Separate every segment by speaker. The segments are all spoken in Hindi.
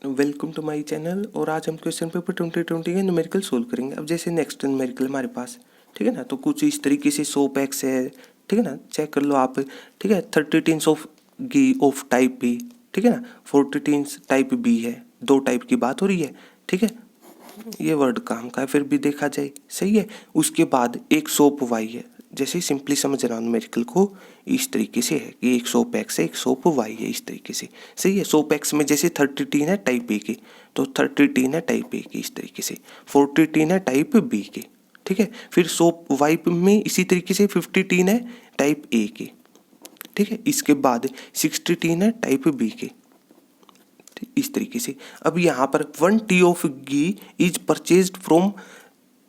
Speaker 1: Welcome to my channel. और आज हम क्वेश्चन पेपर 2020 का न्यूमेरिकल सोल्व करेंगे। अब जैसे नेक्स्ट न्यूमेरिकल हमारे पास, ठीक है ना, तो कुछ इस तरीके से सोप एक्स है, ठीक है ना, चेक कर लो आप, ठीक है। 30 tins of ghee of type B, ठीक है ना, 40 टीन्स टाइप बी है, दो टाइप की बात हो रही है, ठीक है। ये वर्ड काम का है फिर भी देखा जाए, सही है। उसके बाद एक सोप वाई है, जैसे सिंपली समझ रहा हूँ न्यूमेरिकल को इस तरीके से है कि एक सोप एक्स है, एक सोप वाई है, इस तरीके से, सही है। सोप एक्स में जैसे 30 टीन है टाइप ए के, तो 30 टीन है टाइप ए के, इस तरीके से 40 टीन है टाइप बी के, ठीक है। फिर सोप वाई में इसी तरीके से 50 टीन है टाइप ए के, ठीक है। इसके बाद 60 टीन है टाइप बी के, इस तरीके से। अब यहाँ पर 1 T of ghee is purchased from,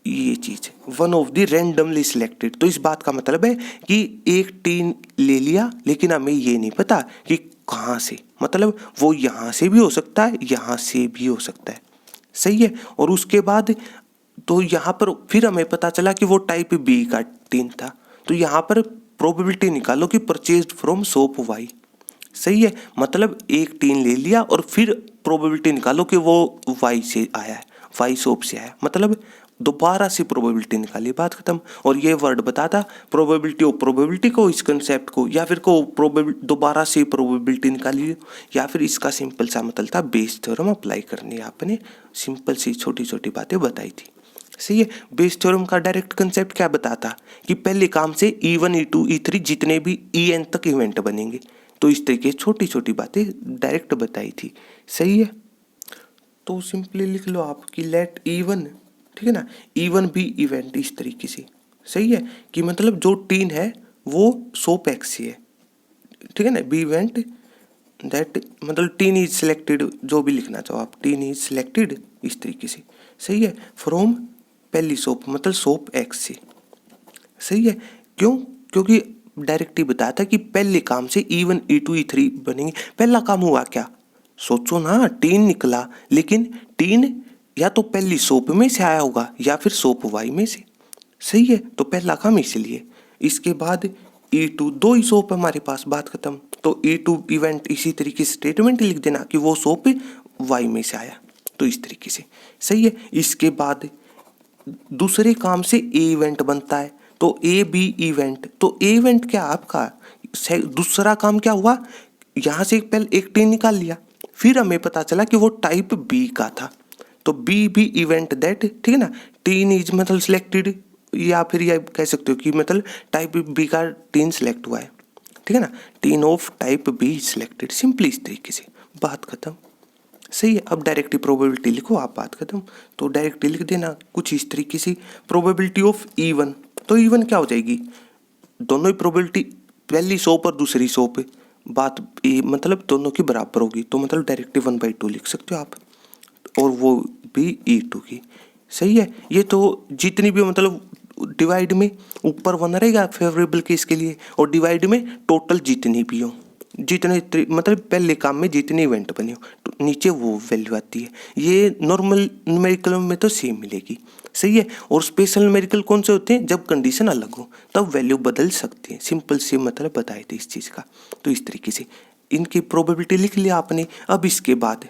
Speaker 1: ये चीज one of the randomly selected, तो इस बात का मतलब है कि एक टीन ले लिया लेकिन हमें ये नहीं पता कि कहाँ से, मतलब वो यहाँ से भी हो सकता है, यहाँ से भी हो सकता है, सही है। और उसके बाद तो यहाँ पर फिर हमें पता चला कि वो टाइप बी का टीन था, तो यहाँ पर प्रोबेबिलिटी निकालो कि परचेज्ड फ्रॉम सोप वाई, सही है। मतलब एक टीन ले लिया और फिर प्रोबेबिलिटी निकालो कि वो वाई से आया है, वाई सोप से आया, मतलब दोबारा से प्रोबेबिलिटी निकाली, बात खत्म। और ये वर्ड बताता प्रोबेबिलिटी ऑफ प्रोबेबिलिटी को, इस कंसेप्ट को, या फिर को प्रोबेबिलिटी दोबारा से प्रोबेबिलिटी निकाली, या फिर इसका सिंपल सा मतलब था बेस थ्योरम अप्लाई करनी है आपने। सिंपल सी छोटी छोटी बातें बताई थी, सही है। बेस थ्योरम का डायरेक्ट कंसेप्ट क्या बताता कि पहले काम से E1 E2 E3 जितने भी En तक इवेंट बनेंगे, तो इस तरीके छोटी छोटी बातें डायरेक्ट बताई थी, सही है। तो सिंपली लिख लो आप कि लेट E1, ठीक है ना, E1 भी इवेंट, इस तरीके से, सही है। कि मतलब जो टीन है वो सोप एक्स से है, ठीक है ना, बी इवेंट दैट, मतलब टीन इज सिलेक्टेड, जो भी लिखना चाहो आप, टीन इज सिलेक्टेड, इस तरीके से, सही है, फ्रॉम पहली सोप, मतलब सोप एक्स से, सही है। क्यों? क्योंकि डायरेक्ट ही बताया था कि पहले काम से E1 E2 E3 बनेंगे। पहला काम हुआ क्या, सोचो ना, टीन निकला, लेकिन टीन या तो पहली सोप में से आया होगा या फिर सोप वाई में से, सही है। तो पहला काम इसलिए। इसके बाद E2, दो ही सोप हमारे पास, बात खत्म। तो E2 इवेंट इसी तरीके से स्टेटमेंट लिख देना कि वो सोप वाई में से आया, तो इस तरीके से, सही है। इसके बाद दूसरे काम से ए इवेंट बनता है, तो ए बी इवेंट, तो ए इवेंट क्या आपका, दूसरा काम क्या हुआ, यहाँ से पहले एक टीन निकाल लिया, फिर हमें पता चला कि वो टाइप बी का था, तो बी भी इवेंट दैट, ठीक है ना, टीन इज मतलब सिलेक्टेड, या फिर यह कह सकते हो कि मतलब टाइप बी का टीन सिलेक्ट हुआ है, ठीक है ना, tin of type be selected, simply इस तरीके से, बात खत्म, सही है। अब डायरेक्टली प्रोबेबिलिटी लिखो आप, बात खत्म। तो डायरेक्टली लिख देना कुछ इस तरीके से, प्रोबेबिलिटी ऑफ E1, तो E1 क्या हो जाएगी, दोनों ही प्रोबेबिलिटी, पहली सोप और दूसरी सोप, बात मतलब दोनों की बराबर होगी, तो मतलब डायरेक्टली 1/2 लिख सकते हो आप, और वो भी E2 की, सही है। ये तो जितनी भी मतलब डिवाइड में ऊपर 1 रहेगा फेवरेबल केस के लिए, और डिवाइड में टोटल जितनी भी हो, जितने मतलब पहले काम में जितनी इवेंट बनी हो, तो नीचे वो वैल्यू आती है। ये नॉर्मल न्यूमेरिकल में तो सेम मिलेगी, सही है। और स्पेशल न्यूमेरिकल कौन से होते हैं, जब कंडीशन अलग हो तब वैल्यू बदल सकती है, सिंपल से मतलब बताए थे इस चीज़ का। तो इस तरीके से इनकी प्रोबेबिलिटी लिख लिया आपने। अब इसके बाद,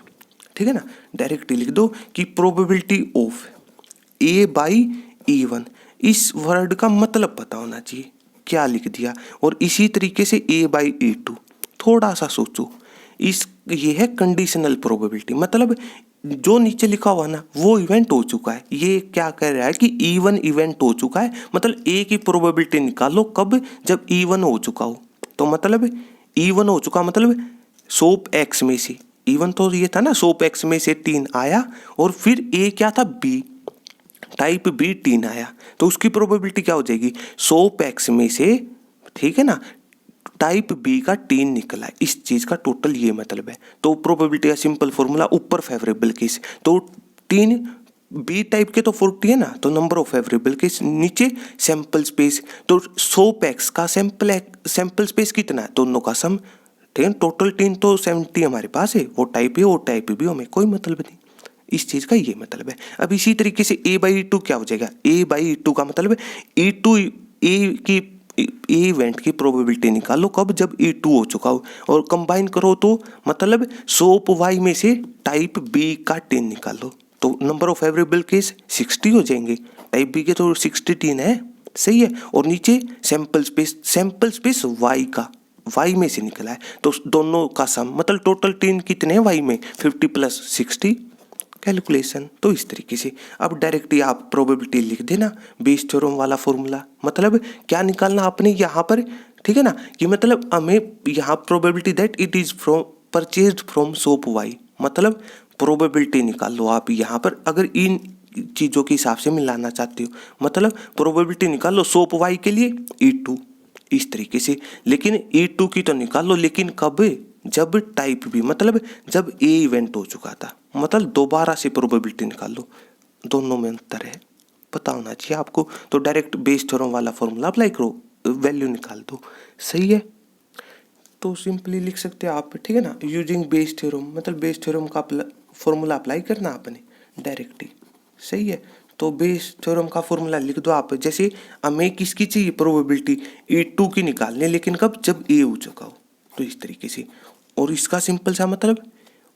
Speaker 1: ठीक है ना, डायरेक्टली लिख दो कि probability of A by E1, इस वर्ड का मतलब पता होना चाहिए, क्या लिख दिया। और इसी तरीके से ए बाई E2, थोड़ा सा सोचो, इस ये है कंडीशनल प्रोबेबिलिटी, मतलब जो नीचे लिखा हुआ ना वो इवेंट हो चुका है, ये क्या कह रहा है कि E1 इवेंट हो चुका है, मतलब ए की प्रोबेबिलिटी निकालो कब, जब E1 हो चुका हो, तो मतलब E1 हो चुका मतलब सोप एक्स में से, E1 तो ये था ना, सोप एक्स में से टीन आया, और फिर ए क्या था, बी, टाइप बी टीन आया, तो उसकी प्रोबेबिलिटी क्या हो जाएगी, सोप एक्स में से, ठीक है ना, टाइप बी का टीन निकला है, इस चीज का टोटल ये मतलब है। तो प्रोबेबिलिटी का सिंपल फॉर्मूला, ऊपर फेवरेबल केस, तो टीन बी टाइप के तो 40 है ना, तो नंबर ऑफ फेवरेबल केस, नीचे सैंपल स्पेस, तो सोप एक्स का सैंपल स्पेस कितना है, दोनों का सम, ठीक है। टोटल टीन तो 70 हमारे पास है, वो टाइप है वो टाइप भी, हमें कोई मतलब नहीं, इस चीज का ये मतलब है। अब इसी तरीके से ए बाई E2 क्या हो जाएगा, ए बाई E2 का मतलब है E2, ए की ए इवेंट की प्रोबेबिलिटी निकालो कब, जब E2 हो चुका हो, और कंबाइन करो तो मतलब सोप वाई में से टाइप बी का 10 निकालो, तो नंबर ऑफ फेवरेबल केस 60 हो जाएंगे। टाइप बी के तो 63 है, सही है। और नीचे सैंपल स्पेस वाई का, वाई में से निकला है, तो दोनों का सम मतलब टोटल 10 कितने हैं वाई में, 50 प्लस 60 कैलकुलेशन। तो इस तरीके से अब डायरेक्टली आप प्रोबेबिलिटी लिख देना, बेस थ्योरम वाला फॉर्मूला। मतलब क्या निकालना आपने यहाँ पर, ठीक है ना, कि मतलब हमें यहाँ probability that it is from purchased from shop Y, मतलब प्रोबेबिलिटी निकाल लो आप यहाँ पर, अगर इन चीज़ों के हिसाब से मिलाना चाहते हो, मतलब प्रोबेबिलिटी निकाल लो सोप वाई के लिए E2 इस तरीके से। लेकिन E2 की तो निकाल लो, लेकिन कब, जब टाइप बी मतलब जब ए इवेंट हो चुका था, मतलब दोबारा से प्रोबेबिलिटी निकाल लो, दोनों में अंतर है, पता होना चाहिए आपको। तो डायरेक्ट बेस थ्योरम वाला फॉर्मूला अप्लाई करो, वैल्यू निकाल दो, सही है। तो सिंपली लिख सकते हैं आप, ठीक है ना, यूजिंग बेस थ्योरम, मतलब बेस थ्योरम का फॉर्मूला अप्लाई करना आपने डायरेक्टली, सही है। तो बेस थ्योरम का फॉर्मूला लिख दो आप, जैसे हमें किसकी चाहिए प्रोबेबिलिटी, E2 की निकालने, लेकिन कब, जब ए हो चुका हो, तो इस तरीके से। और इसका सिंपल सा मतलब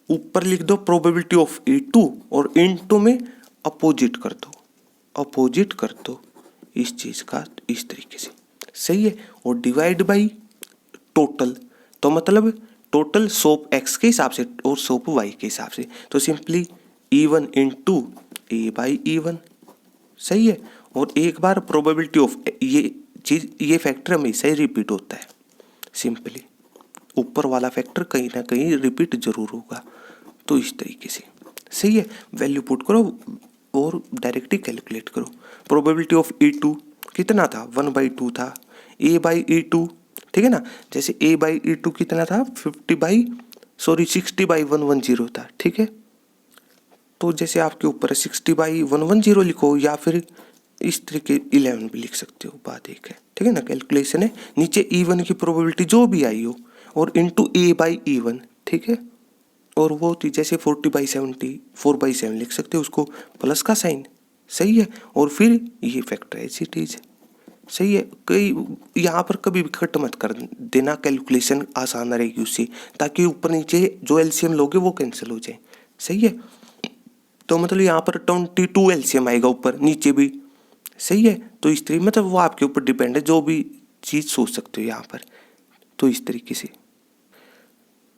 Speaker 1: ऊपर लिख दो प्रोबेबिलिटी ऑफ E2 और इनटू में अपोजिट कर दो, अपोजिट कर दो इस चीज़ का, इस तरीके से, सही है। और डिवाइड बाई टोटल, तो मतलब टोटल सोप एक्स के हिसाब से और सोप वाई के हिसाब से, तो simply E1 into A by E1, सही है। और एक बार प्रोबेबिलिटी ऑफ ये चीज़, ये फैक्टर हमेशा ही रिपीट होता है, सिंपली ऊपर वाला फैक्टर कहीं ना कहीं रिपीट जरूर होगा, तो इस तरीके से, सही है। वैल्यू पुट करो और डायरेक्टली कैलकुलेट करो। प्रोबेबिलिटी ऑफ E2 कितना था, 1/2 था, A/E2, ठीक है ना, जैसे A/E2 कितना था, 60/110 था, ठीक है। तो जैसे आपके ऊपर 60/110 लिखो, या फिर इस तरीके 11 भी लिख सकते हो, बात एक है, ठीक है ना। कैलकुलेशन है, नीचे E1 की प्रोबेबिलिटी जो भी आई हो और इंटू A/E1, ठीक है। और वो थी जैसे 40/70, 4/7 लिख सकते हो उसको, प्लस का साइन, सही है। और फिर ये फैक्टर एज इट इज, सही है। कई यहाँ पर कभी भी कट मत कर देना, कैलकुलेशन आसान रहेगी उससे, ताकि ऊपर नीचे जो एलसीएम लोगे वो कैंसिल हो जाए, सही है। तो मतलब यहाँ पर 22 एलसीएम आएगा ऊपर नीचे भी, सही है। तो इस तरीके मतलब वो आपके ऊपर डिपेंड है, जो भी चीज़ सोच सकते हो यहाँ पर, तो इस तरीके से।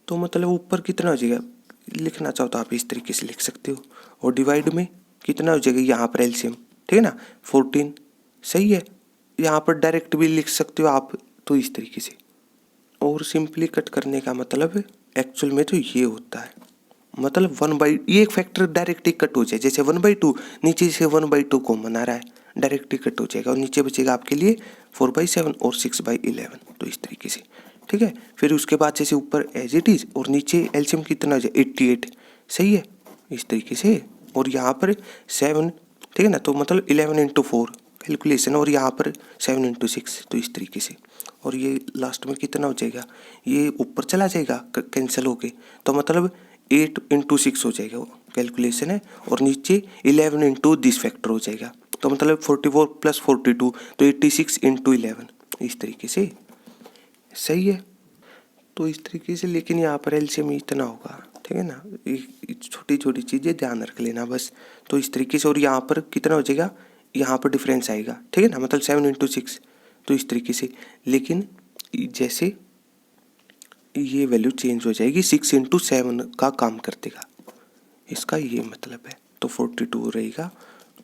Speaker 1: तो मतलब ऊपर कितना हो जाएगा, लिखना चाहो तो आप इस तरीके से लिख सकते हो, और डिवाइड में कितना हो जाएगा यहाँ पर एलसीएम, ठीक है ना, 14, सही है। यहाँ पर डायरेक्ट भी लिख सकते हो आप, तो इस तरीके से। और सिंपली कट करने का मतलब एक्चुअल में तो ये होता है, मतलब 1/, ये एक फैक्टर डायरेक्टली कट हो जाए, जैसे 1/2 नीचे से 1/2 कॉमन आ रहा है, डायरेक्टली कट हो जाएगा, और नीचे बचेगा आपके लिए 4/7 और 6/11, तो इस तरीके से, ठीक है। फिर उसके बाद जैसे ऊपर एज इट इज और नीचे एलसीएम कितना हो जाए 88, सही है, इस तरीके से। और यहाँ पर 7, ठीक है ना, तो मतलब 11 × 4 कैलकुलेशन, और यहाँ पर 7 × 6, तो इस तरीके से। और ये लास्ट में कितना हो जाएगा, ये ऊपर चला जाएगा कैंसिल होके, तो मतलब 8 × 6 हो जाएगा, वो कैलकुलेशन है। और नीचे 11 इंटू दिस फैक्टर हो जाएगा, तो मतलब 44 + 42, तो 86 × 11, इस तरीके से, सही है। तो इस तरीके से, लेकिन यहाँ पर एलसीएम इतना होगा, ठीक है ना, छोटी छोटी चीज़ें ध्यान रख लेना बस, तो इस तरीके से। और यहाँ पर कितना हो जाएगा, यहाँ पर डिफरेंस आएगा, ठीक है ना, मतलब 7 × 6, तो इस तरीके से। लेकिन जैसे ये वैल्यू चेंज हो जाएगी, 6 × 7 का काम कर देगा, इसका ये मतलब है। तो 42 रहेगा,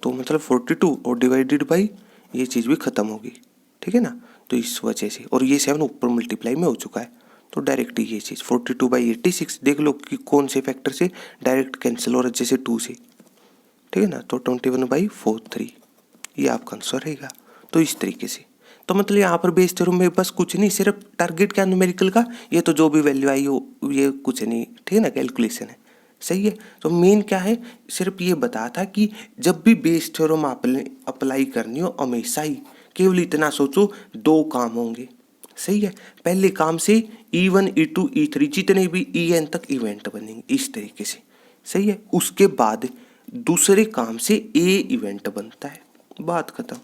Speaker 1: तो मतलब 42 और डिवाइडेड बाई ये चीज़ भी ख़त्म होगी, ठीक है ना, तो इस वजह से। और ये 7 ऊपर मल्टीप्लाई में हो चुका है, तो डायरेक्ट ये चीज़ 42/86 देख लो कि कौन से फैक्टर से डायरेक्ट कैंसिल हो रहा है, जैसे 2 से, ठीक है ना, तो 21/43 ये आपका आंसर रहेगा। तो इस तरीके से, तो मतलब यहाँ पर बेस थ्योरम में बस कुछ नहीं, सिर्फ टारगेट क्या न्यूमेरिकल का, ये तो जो भी वैल्यू आई हो ये कुछ नहीं, ठीक है ना, कैलकुलेशन है, सही है। तो मेन क्या है, सिर्फ ये बता था कि जब भी बेस थ्योरम आपने अप्लाई करनी हो, हमेशा ही केवल इतना सोचो, 2 काम होंगे, सही है। पहले काम से E1 E2 E3 जितने भी En तक इवेंट बनेंगे, इस तरीके से, सही है। उसके बाद दूसरे काम से ए इवेंट बनता है, बात खत्म।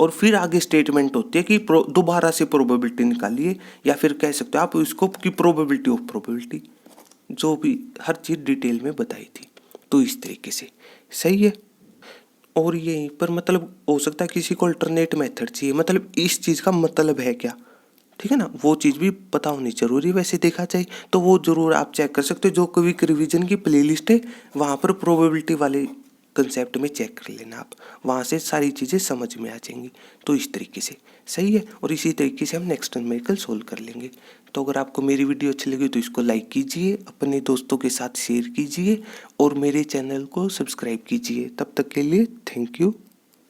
Speaker 1: और फिर आगे स्टेटमेंट होती है कि दोबारा से प्रोबेबिलिटी निकालिए, या फिर कह सकते हो आप इसको कि प्रोबेबिलिटी ऑफ प्रोबेबिलिटी, जो भी हर चीज़ डिटेल में बताई थी। तो इस तरीके से सही है। और यहीं पर मतलब हो सकता है किसी को अल्टरनेट मेथड चाहिए, मतलब इस चीज़ का मतलब है क्या, ठीक है ना, वो चीज़ भी पता होनी जरूरी है। वैसे देखा जाए तो वो जरूर आप चेक कर सकते हो, जो क्विक रिवीजन की प्लेलिस्ट है वहाँ पर प्रोबेबिलिटी वाले कंसेप्ट में चेक कर लेना आप, वहाँ से सारी चीज़ें समझ में आ जाएंगी। तो इस तरीके से सही है, और इसी तरीके से हम नेक्स्ट न्यूमेरिकल सोल्व कर लेंगे। तो अगर आपको मेरी वीडियो अच्छी लगी तो इसको लाइक कीजिए, अपने दोस्तों के साथ शेयर कीजिए और मेरे चैनल को सब्सक्राइब कीजिए। तब तक के लिए थैंक यू।